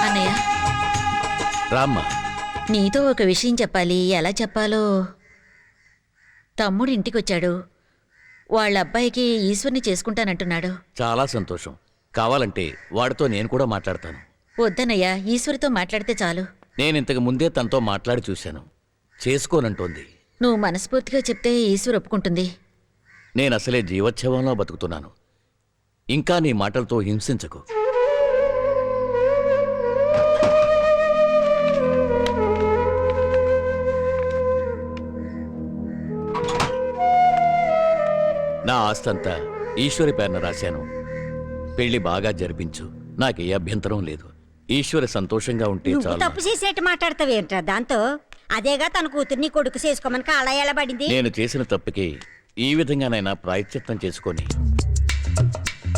అన్నయ్య, రామ్మ, నీతో ఒక విషయం చెప్పాలి. ఎలా చెప్పాలో. తమ్ముడు ఇంటికొచ్చాడు. వాళ్ళ అబ్బాయికి ఈశ్వర్ని చేసుకుంటానంటున్నాడు. చాలా సంతోషం. కావాలంటే వాడితో నేను కూడా మాట్లాడతాను. వద్దన్నయ్య, ఈశ్వరితో మాట్లాడితే చాలు. నేను ఇంతకు ముందే తనతో మాట్లాడి చూశాను. చేసుకోనంటోంది. నువ్వు మనస్ఫూర్తిగా చెప్తే ఈశ్వర్ ఒప్పుకుంటుంది. నేను అసలే జీవోత్సవంలో బతుకుతున్నాను. ఇంకా నీ మాటలతో హింసించకు. నా ఆస్తంతా ఈశ్వరి పేరున రాశాను. పెళ్లి బాగా జరిపించు. నాకే అభ్యంతరం లేదు. ఈశ్వరి సంతోషంగా ఉంటే నువ్వు చాలు. తప్పు చేసేట్టు మాట్లాడతావేంట్రా దాంతో? అదేగా తన కూతుర్ని కొడుకు చేసుకోమని కాళ్ళ ఎలబడింది. నేను చేసిన తప్పుకి ఈ విధంగానైనా ప్రాయశ్చిత్తం చేసుకొని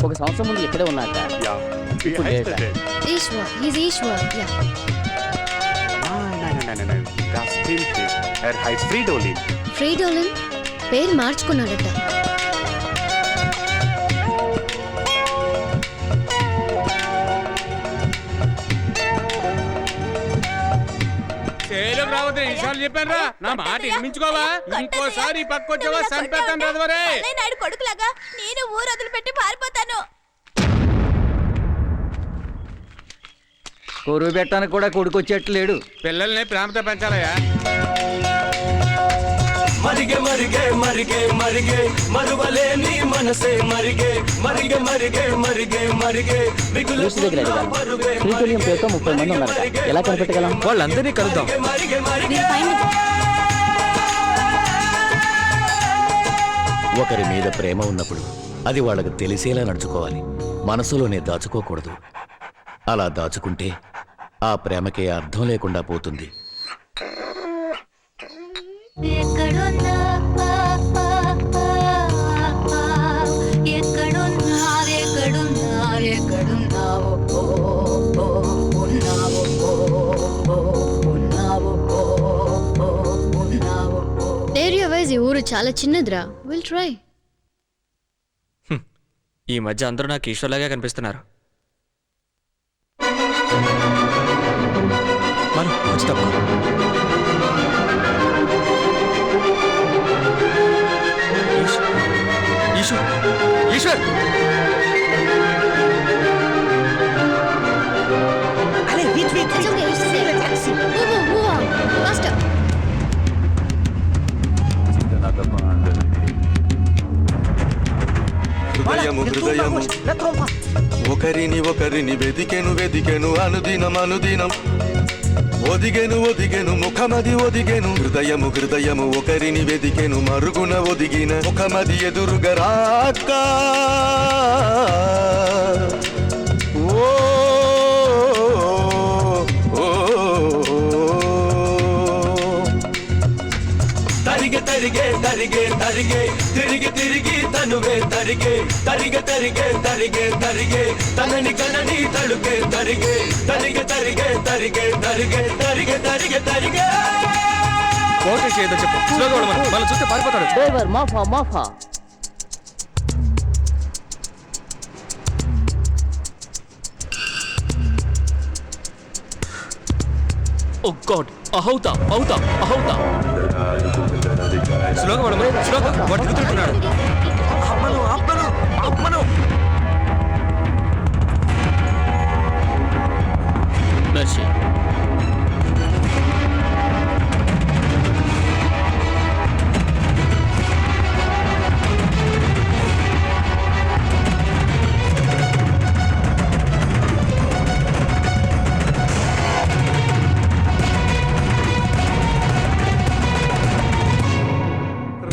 ఒక సంవత్సరం ముందు ఇక్కడే ఉన్నాక Eshwar, he's Eshwar. Yeah. Nein. Das stimmt nicht. Er heißt Fridolin. ఫ్రీడోలిన్ పేరు మార్చుకున్నాడట. సేలం రావద్దు. ఈసారి చెప్పాను రా, నా మాట వినిపించుకోవా? ఇంకోసారి పక్కొచ్చావా చంపేస్తాను రాదవరే. నాడు కొడుకులాగా నేను ఊరు వదిలిపెట్టి పారిపోతాను. కొరువు పెట్టడానికి కూడా కొడుకొచ్చేట్టు లేడు. పిల్లల్ని ప్రేమతో పెంచాలయ్యా. మరిగే మరిగే మరిగే మరిగే మరువలేని మనసే మరిగే మరిగే మరిగే మరిగే మరిగే లూసి దగ్గర అడిగాను. శ్రీకూల్యం పేరుతో 30 మంది ఉన్నారట. ఎలా కనిపెట్టగలం? వాళ్ళందరినీ కలుద్దాం. ఒకరి మీద ప్రేమ ఉన్నప్పుడు అది వాళ్ళకు తెలిసేలా నడుచుకోవాలి. మనసులోనే దాచుకోకూడదు. అలా దాచుకుంటే ఆ ప్రేమకే అర్థం లేకుండా పోతుంది. ఏరియా వైజ్ ఈ ఊరు చాలా చిన్నదిరా. Will try. ఈ మధ్య అందరూ నాకు ఈశ్వర్లాగా కనిపిస్తున్నారు. మనం వచ్చేటప్పుడు ఈశ్వర్, ఈశ్వర్, అరే VIT VIT It's okay, it's okay. Move on. Faster. హృదయము హృదయము ఒకరిని ఒకరిని వెదికెను వెదికెను అనుదినం అనుదినం ఒదిగెను ఒదిగెను ముఖమది ఒదిగెను హృదయము హృదయము ఒకరిని వెదికెను మరుగున ఒదిగిన ముఖమది ఎదురుగా రాక ఓ తరిగే తరిగే తరిగే తరిగే తిరిగి తిరిగి తనువే తరిగే తరిగే తరిగే తరిగే తరిగే తనని కనని తడుకే తరిగే తరిగే తరిగే తరిగే తరిగే తరిగే తరిగే తరిగే ఓకే చేయదో చెప్పు. స్లోగా వెళ్ళమను. వాళ్ళు చూస్తే పారిపోతాడు. డ్రైవర్ మాఫా మాఫా. ఓ గాడ్, అహౌతా అవుతా అహౌతా. స్లోగా వెళ్ళమను. స్లోగా. వాడు గుర్తుంటున్నాడు. అమ్మను అమ్మను అమ్మను. మెర్సీ.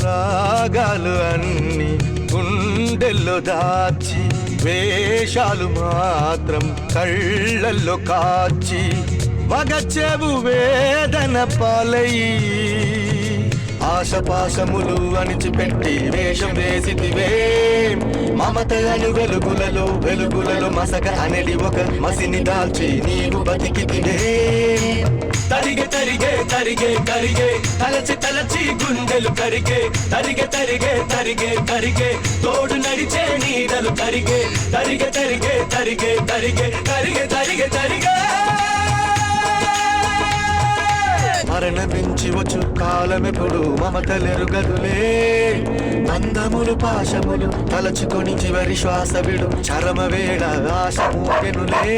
రాగాలు అన్ని గుండెల్లో దాచి వేషాలు మాత్రం కళ్ళల్లో కాచి మగచెవు వేదన పాలయి ఆశపాశములు అణిచిపెట్టి వేషం వేసితివే మమత అను వెలుగులలో వెలుగులలో మసక అనేది ఒక మసిని దాల్చి నీవు బతికితివే తరిగే తరిగే తరిగే తరిగే తలచి తలచి గుండెలు కరిగే తరిగే తరిగే తరిగే తరిగే తోడు నడిచే నీడలు తరిగే తరిగే తరిగే తరిగే తరిగే తరిగే తరిగే తరిగే మరణమించి వచ్చు కాలమెప్పుడు మమతలెరుగదులే బంధములు పాశములు తలచుకొని చివరి శ్వాస విడు చరమ వేళ ఆశ మూకెనులే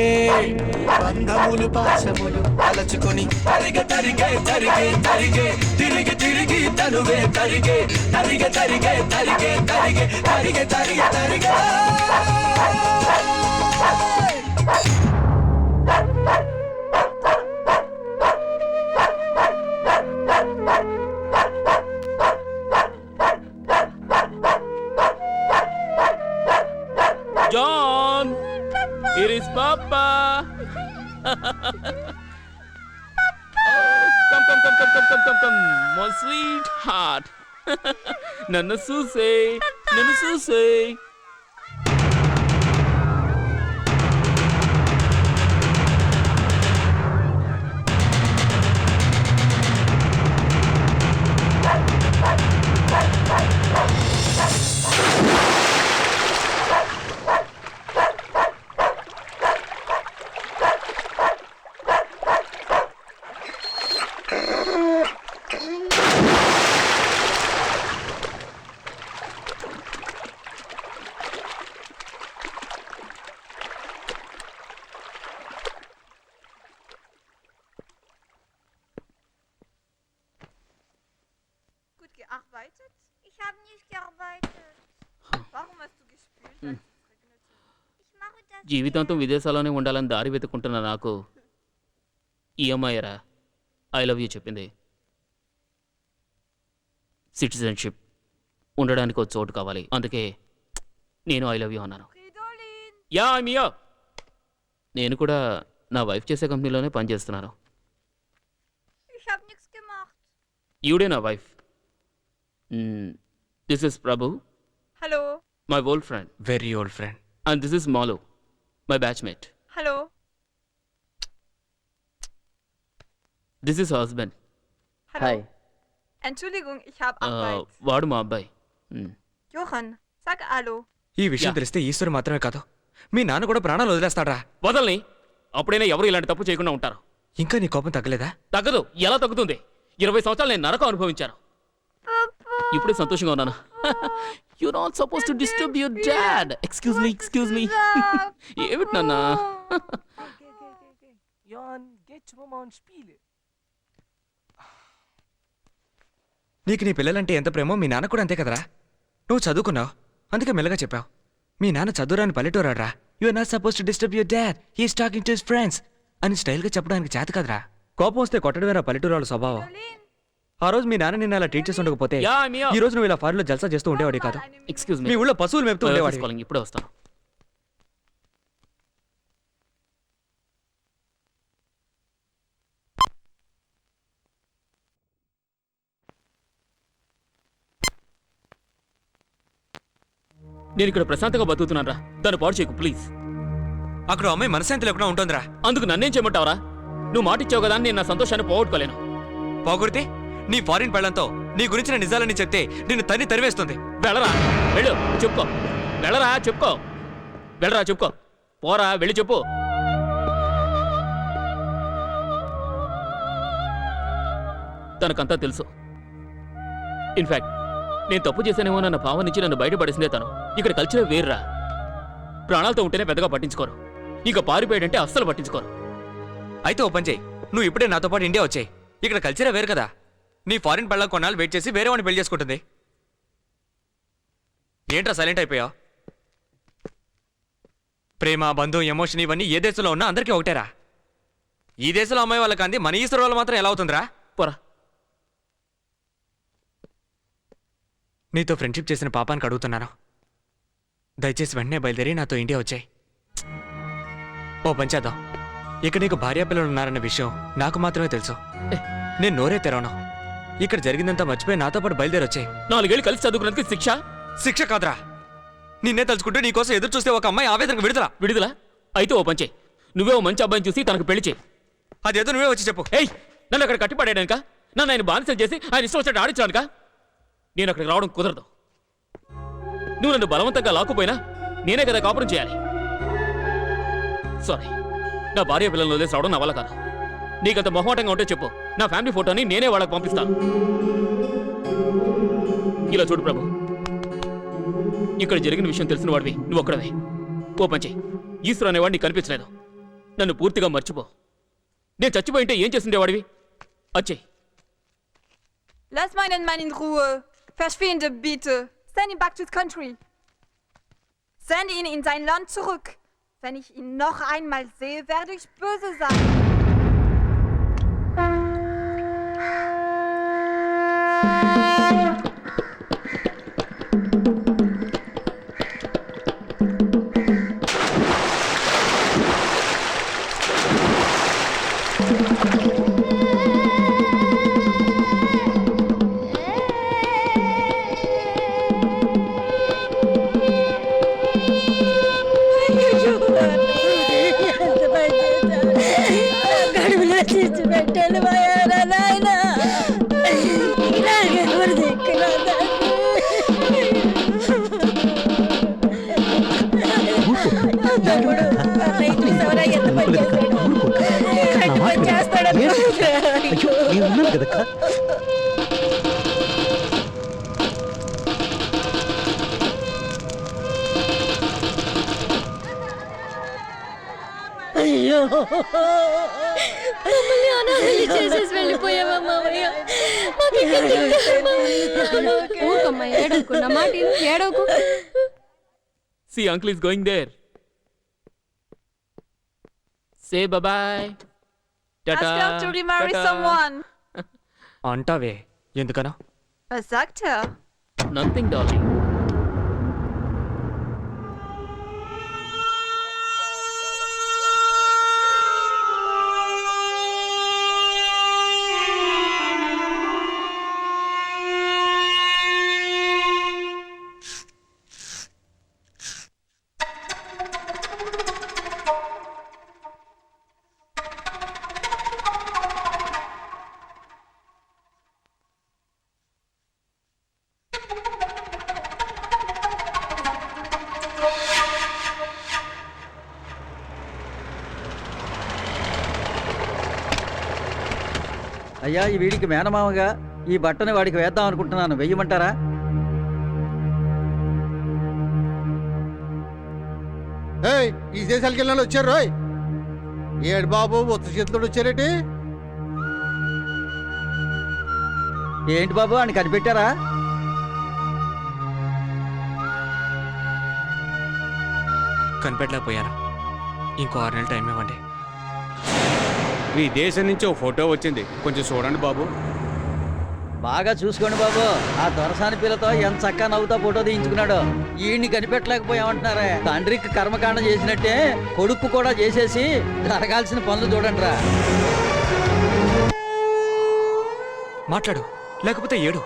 బంధములు పాశములు తలచుకొని తరిగే తరిగే తరిగే తరిగే తిరిగి తిరిగి తనువే తరిగే తరిగే తరిగే తరిగే తరిగే తరిగే తరిగే తరిగే John, here is Papa. Come, my sweetheart. Nana Suse. Gut gearbeitet? Ich habe nicht gearbeitet. Warum hast du gespielt, als es regnete? Ich mache das. జీవితాంతం విదేశాల్లోనే ఉండాలని దారి వెతుకుంటున్న నాకు ఈ అమ్మాయరా ఐ లవ్ యూ చెప్పింది. సిటిజన్షిప్ ఉండడానికి ఒక చోటు కావాలి, అందుకే నేను ఐ లవ్ యూ అన్నాను. Fridolin! యా మియా, నేను కూడా నా వైఫ్ చేసే కంపెనీలోనే పనిచేస్తున్నాను. Ich habe nichts gemacht. ఈవిడే నా wife. This is Prabhu, Hallo? My old friend. Very old friend. And this is Malu, my batchmate. Hallo? This is husband. Hallo? Hi. Entschuldigung, ich habe Arbeit. వాడు మా అబ్బాయి. Johann, sag Hallo. ఈ విషయం తెలిస్తే ఈశ్వరు మాత్రమే కాదు, మీ నాన్న కూడా ప్రాణాలు వదిలేస్తాడా? వదల్ని, అప్పుడైనా ఎవరు ఇలాంటి తప్పు చేయకుండా ఉంటారు. ఇంకా నీ కోపం తగ్గలేదా? తగ్గదు. ఎలా తగ్గుతుంది? 20 సంవత్సరాలు నేను నరకం అనుభవించాను. ఇప్పుడే సంతోషంగా ఉన్నాను. You not suppose to disturb your dad. Excuse me. ఏమిటి నాన్న? నీకు నీ పిల్లలంటే ఎంత ప్రేమో మీ నాన్న కూడా అంతే కదరా. నువ్వు చదువుకున్నావు, అందుకే మెల్లగా చెప్పావు. మీ నాన్న చదువురాని పల్లెటూరాడ్రా. You are not suppose to disturb your dad, he is talking to his friends అని స్టైల్గా చెప్పడానికి చేత కదరా. కోపం వస్తే కొట్టడమేరా పల్లెటూరాల స్వభావం. ఆ రోజు మీ నాన్న నిన్న అలా టీచ్ చేసి ఉండకపోతే ఈ రోజు నువ్వు ఇలా ఫారెన్లో జల్సా చేస్తూ ఉండేవాడి కాదు. ఎక్స్క్యూజ్ మీ మీ. ఊళ్ళో పశువులు మేపుతూ ఉండేవాడి. ఇప్పుడే వస్తాను. నేను ఇక్కడ ప్రశాంతంగా బతుకుతున్నాను రా, దాన్ని పాడు చేయకు ప్లీజ్. అక్కడ అమ్మాయి మనశాంతి లేకుండా ఉంటుందిరా. అందుకు నన్నేం చేయమంటావరా? నువ్వు మాటిచ్చావు కదా అని నేను నా సంతోషాన్ని పోగొట్టుకోలేను. పోగొడితే నీ ఫారిన్ పెళ్ళంతో నీ గురించిన నిజాలని చెప్తే నిన్ను తన్ని తరివేస్తుంది. వెళ్ళరా, వెళ్ళు, చెప్పుకో. వెళ్ళరా, చెప్పుకో. వెళ్ళరా, చెప్పుకో. పోరా, వెళ్ళి చెప్పు. తనకంతా తెలుసు. ఇన్ఫాక్ట్ నేను తప్పు చేశానేమో నన్న భావం నుంచి నన్ను బయటపడేసిందే తను. ఇక్కడ కల్చరే వేర్రా. ప్రాణాలతో ఉంటేనే పెద్దగా పట్టించుకోరు, ఇక పారిపోయాడంటే అస్సలు పట్టించుకోరు. అయితే ఓ పని చేయి, నువ్వు ఇప్పుడే నాతో పాటు ఇండియా వచ్చాయి. ఇక్కడ కల్చరే వేరు కదా. నీ ఫారిన్ పెళ్ళ కొన్నాళ్ళు వెయిట్ చేసి వేరే వాడిని పెళ్లి చేసుకుంటుంది. ఏంట్రా సైలెంట్ అయిపోయావు? ప్రేమ, బంధం, ఎమోషన్ ఇవన్నీ ఏ దేశంలో ఉన్నా అందరికీ ఒకటేరా. ఈ దేశంలో అమ్మాయి వాళ్ళకి అంది, మన ఈశ్వరు వాళ్ళు మాత్రం ఎలా అవుతుందిరా? పోరా. నీతో ఫ్రెండ్షిప్ చేసిన పాపానికి అడుగుతున్నాను, దయచేసి వెంటనే బయలుదేరి నాతో ఇండియా వచ్చాయి. ఓ పని చేద్దాం, ఇక్కడ నీకు భార్యాపిల్లలు ఉన్నారన్న విషయం నాకు మాత్రమే తెలుసు. నేను నోరే తెరవను. ఇక్కడ జరిగిందంతా మర్చిపోయి నాతో పాటు బయలుదేరి వచ్చాయి. 4 ఏళ్ళు కలిసి చదువుకున్నందుకు శిక్ష? శిక్ష కాదురా, నిన్నే తలుచుకుంటూ నీకోసం ఎదురు చూస్తే ఒక అమ్మాయి ఆవేదనకు విడుదల అయితే ఓ పంచే. నువ్వే ఓ మంచి అబ్బాయిని చూసి తనకు పెళ్లి చేయి. అదేదో నువ్వే వచ్చి చెప్పు. ఏయ్, నన్ను అక్కడ కట్టిపడేయడానిక? నన్ను ఆయన బానిసలు చేసి ఆయన ఇష్టం వచ్చినట్టు ఆడించడానిక? నేను అక్కడికి రావడం కుదరదు. నువ్వు నన్ను బలవంతంగా లాక్కుపోయినా నేనే కదా కాపురం చేయాలి. సారీ, నా భార్య పిల్లలను వదిలేసి రావడం నా వల్ల కాదు. నీకంత మొహమాటంగా ఉంటే చెప్పు, నా ఫ్యామిలీ ఫోటోని నేనే వాళ్ళకి పంపిస్తాను. ఇలా చూడు ప్రభు, ఇక్కడ జరిగిన విషయం తెలిసిన వాడివి నువ్వు ఒక్కడవే. ఓ పంచి, ఈశ్వరు అనేవాడు నీకు కనిపించలేదు. నన్ను పూర్తిగా మర్చిపో. నేను చచ్చిపోయింటే ఏం చేస్తుండేవాడివి? Achay. Lass meinen Mann in Ruhe. Verschwinde bitte. Send ihn back to his country. Send ihn in sein Land zurück. Wenn ich ihn noch einmal sehe, werde ich böse sein. గడువులో తీసి పెట్టాను పోయారా నాయన. నాకెవరు దిక్కురా తమ్ముడు, అన్నయ్య చూసావరా ఎంత పని చేస్తాడు. అయ్యో, మమ్మల్ని అనాథలు చేసేసి వెళ్ళిపోయావా మావయ్య? ఊరుకోమ్మా, ఏడవకు. నా మాట విను, ఏడవకు. See, uncle is going there. Say bye-bye. Ask Tata. her to remarry Tata. someone. అంటావే ఎందుకనో? Was sagt er? Nothing, darling. అయ్యా, ఈ వీడికి మేనమామగా ఈ బట్టని వాడికి వేద్దాం అనుకుంటున్నాను. వెయ్యమంటారా? ఈ దేశాలకి వెళ్ళిన వచ్చారు రోయ్. ఏడు బాబు ఉత్త చేతులు వచ్చారేటి? ఏంటి బాబు, అని కనిపెట్టారా? కనిపెట్టలేకపోయారా? ఇంకో 6 నెలలు టైం ఇవ్వండి. మీ దేశం నుంచి ఓ ఫోటో వచ్చింది, కొంచెం చూడండి బాబు. బాగా చూసుకోండి బాబు. ఆ దొరసాని పిల్లతో ఎంత చక్కగా నవ్వుతా ఫోటో తీయించుకున్నాడు. ఈయన్ని కనిపెట్టలేకపోయామంటున్నారే. తండ్రికి కర్మకాండ చేసినట్టే కొడుకు కూడా చేసేసి జరగాల్సిన పనులు చూడండి రా. మాట్లాడు, లేకపోతే ఏడు.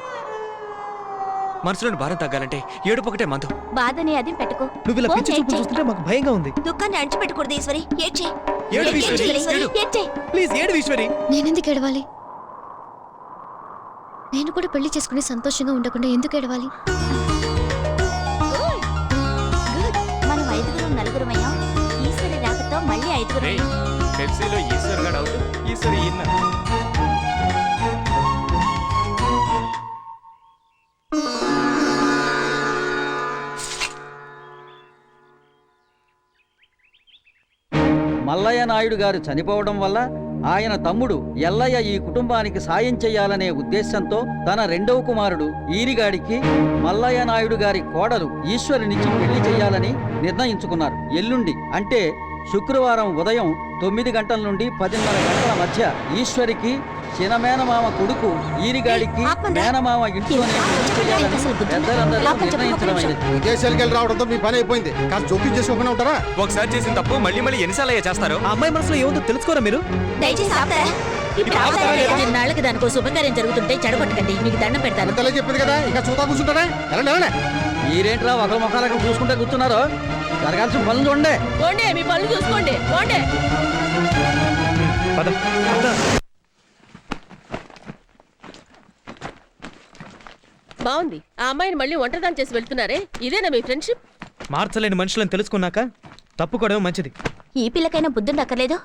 మనసులోని భారం తగ్గాలంటే ఏడుపు ఒకటే మందు. బాధని అది పెట్టుకో. నువ్వు ఇలా పిచ్చి చూపు చూస్తుంటే మాకు భయంగా ఉంది. దుఃఖాన్ని అణిచిపెట్టకూడదు ఈశ్వరి. ఏడ్చే. ఏడు ఈశ్వరి, ఏడు. ఏడ్చే. ప్లీజ్ ఏడు ఈశ్వరి. నేనెందుకు ఏడవాలి? నేను కూడా పెళ్లి చేసుకుని సంతోషంగా ఉండకుండా ఎందుకు ఏడవాలి? మనం 5 నలుగురమయ్యాం. ఈశ్వరి రాకతో మళ్ళీ 5. రేయ్, పెప్సీలో ఈశ్వర్ గడ్ అవుట్, ఈశ్వర్ ఈయన. మల్లయ్య నాయుడు గారు చనిపోవడం వల్ల ఆయన తమ్ముడు ఎల్లయ్య ఈ కుటుంబానికి సాయం చేయాలనే ఉద్దేశంతో తన రెండవ కుమారుడు ఈరిగాడికి మల్లయ్య నాయుడు గారి కోడలు ఈశ్వరినిచ్చి పెళ్లి చేయాలని నిర్ణయించుకున్నారు. ఎల్లుండి అంటే శుక్రవారం ఉదయం 9 గంటల నుండి 10:30 గంటల మధ్య ఈశ్వరికి చినమేనమామ కొడుకు ఈరిగాడికి మేనమామ ఇంట్లోనే పెళ్లి చేయాలని పెద్దలందరూ నిర్ణయించడమైనది. విదేశాలకు వెళ్ళి రావడంతో మీ పని అయిపోయింది. కాస్త జోక్యం చేసుకోకుండా ఉంటారా? ఒకసారి చేసిన తప్పు మళ్ళీ మళ్ళీ ఎన్నిసార్లు అయ్యా చేస్తారు? ఆ అమ్మాయి మనసులో ఏముందో తెలుసుకోరా మీరు? దయచేసి ఆపుతారా? నాళ్ళకి దానికో శుభకార్యం జరుగుతుంటే చెడగొట్టకండి. మీకు దండం పెడతాను. అంతలే చెప్పింది కదా, ఇంకా చూతా కూర్చుంటారా? వెళ్ళండి. మీరేంట్రా ఒకరి ముఖాలకు చూసుకుంటే కూర్చున్నారు? జరగాల్సిన పనులు చూడండి. మీ పనులు చూసుకోండి. బాగుంది. ఆ అమ్మాయిని మళ్ళీ ఒంటరిదాన్ని చేసి వెళ్తున్నారే, ఇదేనా మీ ఫ్రెండ్షిప్? మార్చలేని మనుషులను తెలుసుకున్నాక తప్పుకోవడం మంచిది. ఈ పిల్లకైనా బుద్ధుండక్కర్లేదు.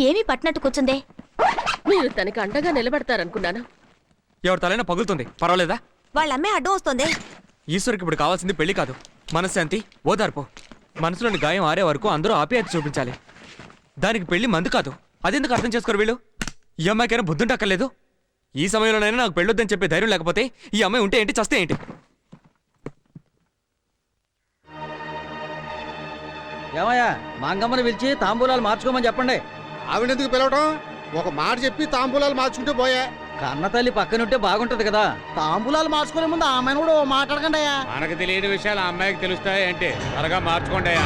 ఏమీ పట్టినట్టు కూర్చుందే. మీరు తనకి అండగా నిలబడతారనుకున్నాను. ఎవరి తలైనా పగులుతుంది, పర్వాలేదా? వాళ్ళ అమ్మాయి అడ్డం వస్తుంది. ఈశ్వరికి ఇప్పుడు కావాల్సింది పెళ్లి కాదు, మనశ్శాంతి, ఓదార్పు. మనసులోని గాయం ఆరే వరకు అందరూ ఆప్యాయత చూపించాలి. దానికి పెళ్లి మందు కాదు. అదెందుకు అర్థం చేసుకోరు వీళ్ళు? ఈ అమ్మాయికైనా బుద్ధుంటక్కర్లేదు. ఈ సమయంలోనైనా నాకు పెళ్ళొద్దని చెప్పే ధైర్యం లేకపోతే ఈ అమ్మాయి ఉంటే ఏంటి, చస్తే ఏంటి? ఏమయ్యా, మాంగమ్మని పిలిచి తాంబూలాలు మార్చుకోమని చెప్పండి. ఆవిడెందుకు పిలవటం? ఒక మాట చెప్పి తాంబూలాలు మార్చుకుంటే పోయా. కన్న తల్లి పక్కనుంటే బాగుంటది కదా. తాంబూలాలు మార్చుకునే ముందు ఆమెను కూడా మాట్లాడకండి అయ్యా. మనకు తెలియని విషయాలు ఆ అమ్మాయికి తెలుస్తాయి అంటే త్వరగా మార్చుకోండి అయ్యా.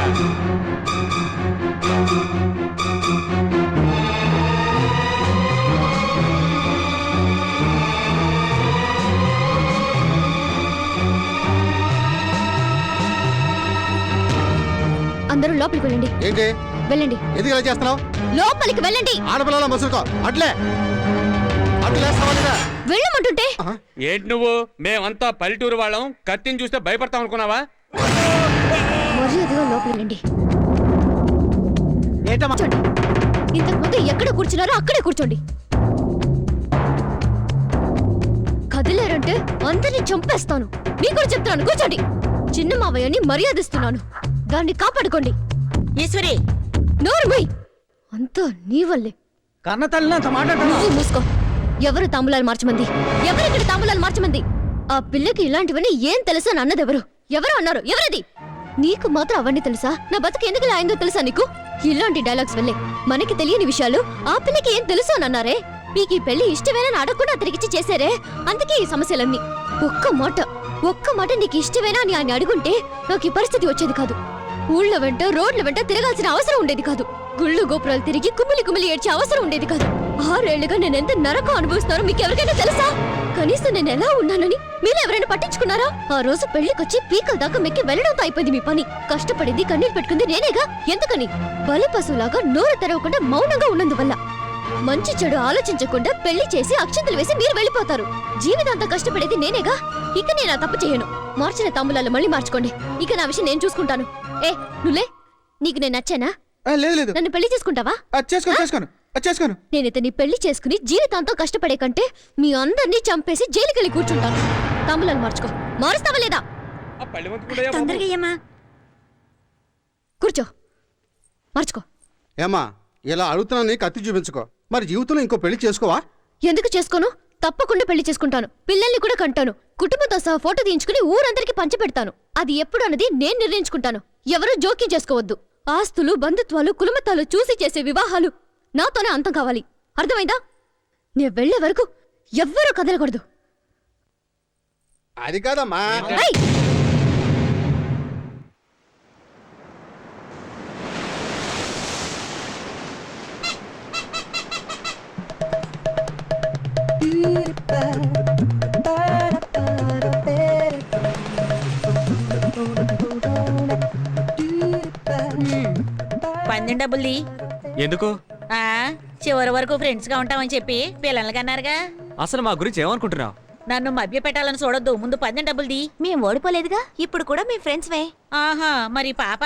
అందరూ లోపలికి వెళ్ళండి. ఏంటి వెళ్ళండి, ఎందుకు ఇలా చేస్తున్నావు? లోపలికి వెళ్ళండి. ఆడపిల్లల మసులుకో అట్లే అట్లేస్తావా లేదా? వెళ్ళమంటుంటే ఏంటి నువ్వు? మేమంతా పల్లెటూరు వాళ్ళం, కత్తిని చూస్తే భయపడతాం అనుకున్నావా? మర్యాదగా లోపలికి వెళ్ళండి. కూర్చోండి. ఇంతకు ముందు ఎక్కడ కూర్చున్నారో అక్కడే కూర్చోండి. కదిలేరంటే అందరినీ చంపేస్తాను. మీకు కూడా చెప్తాను, కూర్చోండి. చిన్న మావయ్యని మర్యాదిస్తున్నాను, దాన్ని కాపాడుకోండి. ఈశ్వరి, నోరు మూయ్. అంతా నీ వల్లే. కన్న తల్లిని అంత మాట్లాడతాను. నువ్వు మూసుకో. ఎవరు తాంబూలాలు మార్చమంది? ఎవరిక్కడ తాంబూలాలు మార్చమంది? ఆ పిల్లకి ఇలాంటివన్నీ ఏం తెలుసా అని అన్నదెవరు? ఎవరు అన్నారు? ఎవరది? నీకు మాత్రం అవన్నీ తెలుసా? నా బతుకు ఎందుకు ఇలా అయిందో తెలుసా నీకు? ఇలాంటి డైలాగ్స్ వల్లే మనకి తెలియని విషయాలు ఆ పిల్లకి ఏం తెలుసు అని అన్నారే. మీకు ఈ పెళ్లి ఇష్టమేనని అడగకుండా అతనికిచ్చి చేశారే, అందుకే ఈ సమస్యలన్నీ. ఒక్క మాట నీకు ఇష్టమేనా అని ఆయన అడుగుంటే నాకు ఈ పరిస్థితి వచ్చేది కాదు. ఊళ్ళో వెంట రోడ్ల వెంట తిరగాల్సిన అవసరం ఉండేది కాదు. గుళ్ళు గోపురాలు తిరిగి కుమిలి ఏడ్చే అవసరం ఉండేది కాదు. 6 ఏళ్లుగా నేనెంత నరకం అనుభవిస్తున్నారో మీకు ఎవరికైనా తెలుసా? కనీసం నేను ఎలా ఉన్నానని మీరు ఎవరైనా పట్టించుకున్నారా? ఆ రోజు పెళ్లికొచ్చి పీకల దాకా మెక్కి వెళ్ళడంతో అయిపోయింది మీ పని. కష్టపడింది, కన్నీరు పెట్టుకుంది నేనేగా. ఎందుకని? బలి పశువులాగా నోరు తెరవకుండా మౌనంగా ఉన్నందువల్ల. మంచి చెడు ఆలోచించకుండా పెళ్లి చేసి అక్షంతలు వేసి మీరు వెళ్ళిపోతారు. జీవితాంతా కష్టపడేది నేనేగా. ఇక నేను ఆ తప్పు చేయను. మార్చిన తాంబూలాలు మళ్ళీ మార్చుకోండి. ఇక నా విషయం నేను చూసుకుంటాను. నువ్లే, నీకు నేను నచ్చానా? లేదు. నన్ను పెళ్లి చేసుకుంటావా? చేసుకోను. నేను ఇతన్ని పెళ్లి చేసుకుని జీవితాంతం కష్టపడే కంటే మీ అందరినీ చంపేసి జైలుకెళ్ళి కూర్చుంటాను. తాంబూలాలు మార్చుకో. మారుస్తావా లేదా? తొందరగా ఏమా కూర్చో, మార్చుకో. ఏమా ఇలా అడుగుతున్నాను, కత్తి చూపించుకో. మరి జీవితంలో ఇంకో పెళ్లి చేసుకోవా? ఎందుకు చేసుకోను? తప్పకుండా పెళ్లి చేసుకుంటాను. పిల్లల్ని కూడా కంటాను. కుటుంబంతో సహా ఫోటో తీయించుకుని ఊరందరికీ పంచిపెడతాను. అది ఎప్పుడు అన్నది నేను నిర్ణయించుకుంటాను. ఎవరూ జోక్యం చేసుకోవద్దు. ఆస్తులు, బంధుత్వాలు, కులమతాలు చూసి చేసే వివాహాలు నాతోనే అంతం కావాలి. అర్థమైందా? నేను వెళ్లే వరకు ఎవ్వరూ కదలకూడదు. అది కాదమ్మా. పందెం డబ్బుల్ది ఎందుకు? చివరి వరకు ఫ్రెండ్స్ గా ఉంటామని చెప్పి పిల్లలకి అన్నారుగా. అసలు మా గురించి ఏమనుకుంటున్నావు? నన్ను మభ్య పెట్టాలని చూడొద్దు. ముందు పందెం డబ్బుల్ది. మేము ఓడిపోలేదుగా, ఇప్పుడు కూడా మీ ఫ్రెండ్స్ వే. ఆహా, మరి పాప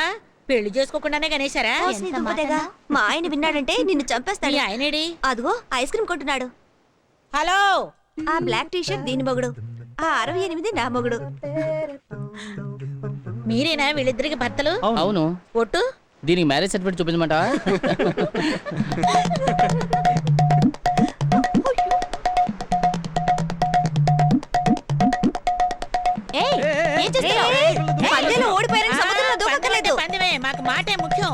పెళ్లి చేసుకోకుండానే గణేశారా? మా ఆయన విన్నాడంటే నిన్ను చంపేస్తాడు. మీ ఆయనేడి? అదిగో ఐస్ క్రీమ్ కొంటున్నాడు. హలో, ఆ బ్లాక్ టీ షర్ట్ దీని మొగుడు, ఆ 68 నా మొగుడు. మీరేనా వీళ్ళిద్దరికి భర్తలు? అవును. ఒట్టు దీనికి మ్యారేజ్ సర్టిఫికేట్ చూపించమంటావా? ఓడిపోయారని సముద్రంలో దూకక్కర్లేదు. పందెమే, మాకు మాటే ముఖ్యం.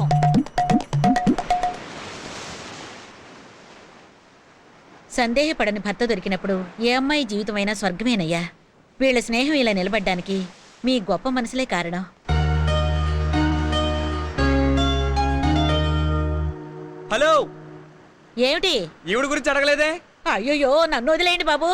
సందేహపడని భర్త దొరికినప్పుడు ఏ అమ్మాయి జీవితమైనా స్వర్గమేనయ్యా. వీళ్ళ స్నేహం ఇలా నిలబడ్డానికి మీ గొప్ప మనసులే కారణం. హలో, ఏమిటి? ఈవిడ గురించి అడగలేదే? అయ్యో, నన్ను వదిలేయండి బాబు.